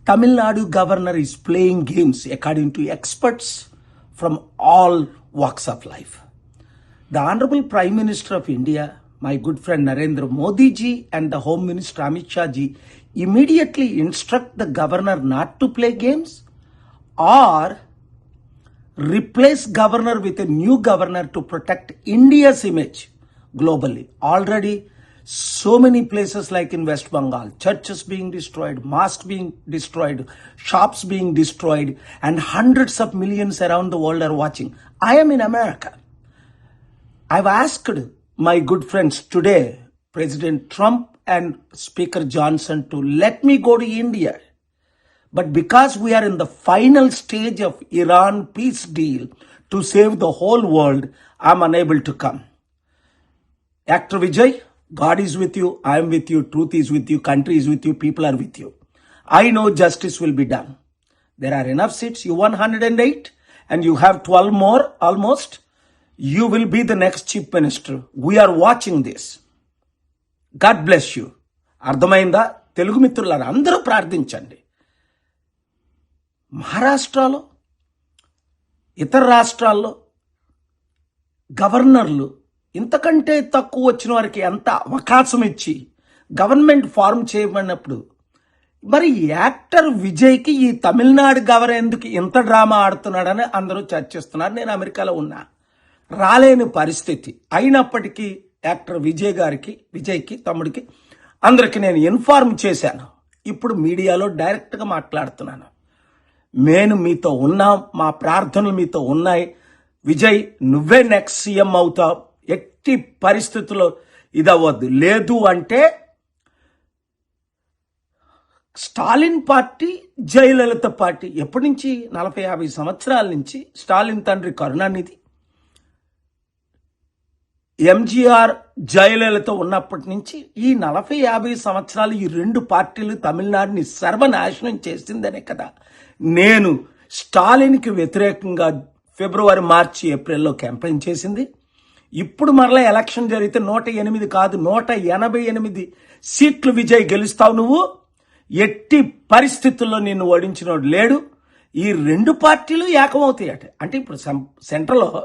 Tamil Nadu governor is playing games according to experts from all walks of life. The Honorable Prime Minister of India, my good friend Narendra Modi ji, and the Home Minister Amit Shah ji immediately instruct the governor not to play games or replace governor with a new governor to protect India's image globally. Already, so many places like in West Bengal, churches being destroyed, mosques being destroyed, shops being destroyed, and hundreds of millions around the world are watching. I am in America. I've asked my good friends today, President Trump and Speaker Johnson, to let me go to India. But because we are in the final stage of Iran peace deal to save the whole world, I'm unable to come. Actor Vijay, God is with you, I am with you, truth is with you, country is with you, people are with you. I know justice will be done. There are enough seats. You won 108 and you have 12 more almost. You will be the next chief minister. We are watching this. God bless you. అర్థమైందా? తెలుగు మిత్రులారా అందరూ ప్రార్థించండి. మహారాష్ట్రలో ఇతర రాష్ట్రాల్లో గవర్నర్లు ఇంతకంటే తక్కువ వచ్చిన వారికి ఎంత అవకాశం ఇచ్చి గవర్నమెంట్ ఫార్మ్ చేయబడినప్పుడు మరి యాక్టర్ విజయ్కి ఈ తమిళనాడు గవర్నర్ ఎందుకు ఇంత డ్రామా ఆడుతున్నాడని అందరూ చర్చిస్తున్నారు. నేను అమెరికాలో ఉన్నా, రాలేని పరిస్థితి అయినప్పటికీ యాక్టర్ విజయ్కి తమ్ముడికి అందరికి నేను ఇన్ఫార్మ్ చేశాను. ఇప్పుడు మీడియాలో డైరెక్ట్గా మాట్లాడుతున్నాను. నేను మీతో ఉన్నాం, మా ప్రార్థనలు మీతో ఉన్నాయి. విజయ్, నువ్వే నెక్స్ట్ సీఎం అవుతావు. ఎట్టి పరిస్థితుల్లో ఇదవ్వద్దు. లేదు అంటే స్టాలిన్ పార్టీ, జయలలిత పార్టీ ఎప్పటి నుంచి 40-50 సంవత్సరాల నుంచి స్టాలిన్ తండ్రి కరుణానిధి, ఎంజీఆర్, జయలలిత ఉన్నప్పటి నుంచి ఈ 40-50 సంవత్సరాలు ఈ రెండు పార్టీలు తమిళనాడుని సర్వనాశనం చేసిందనే కదా నేను స్టాలిన్కి వ్యతిరేకంగా ఫిబ్రవరి, మార్చి, ఏప్రిల్లో క్యాంపెయిన్ చేసింది. ఇప్పుడు మరలా ఎలక్షన్ జరిగితే 108 కాదు 188 సీట్లు విజయ్ గెలుస్తావు. నువ్వు ఎట్టి పరిస్థితుల్లో నిన్ను ఓడించినోడు లేడు. ఈ రెండు పార్టీలు ఏకమవుతాయట. అంటే ఇప్పుడు సెంట్రల్లో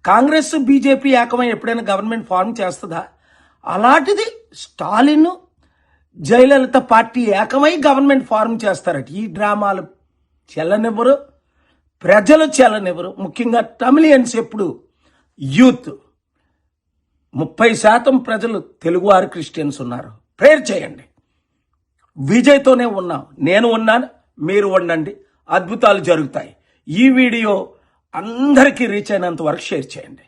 కాంగ్రెస్, బీజేపీ ఏకమై ఎప్పుడైనా గవర్నమెంట్ ఫార్మ్ చేస్తుందా? అలాంటిది స్టాలిన్, జయలలిత పార్టీ ఏకమై గవర్నమెంట్ ఫార్మ్ చేస్తారట. ఈ డ్రామాలు చెల్లనివ్వరు, ప్రజలు చెల్లనివ్వరు. ముఖ్యంగా తమిళియన్స్ ఎప్పుడు యూత్ 30% ప్రజలు తెలుగువారు, క్రిస్టియన్స్ ఉన్నారు. ప్రేయర్ చేయండి. విజయ్తోనే ఉన్నాం. నేను ఉన్నాను, మీరు ఉండండి. అద్భుతాలు జరుగుతాయి. ఈ వీడియో అందరికీ రీచ్ అయినంత వరకు షేర్ చేయండి.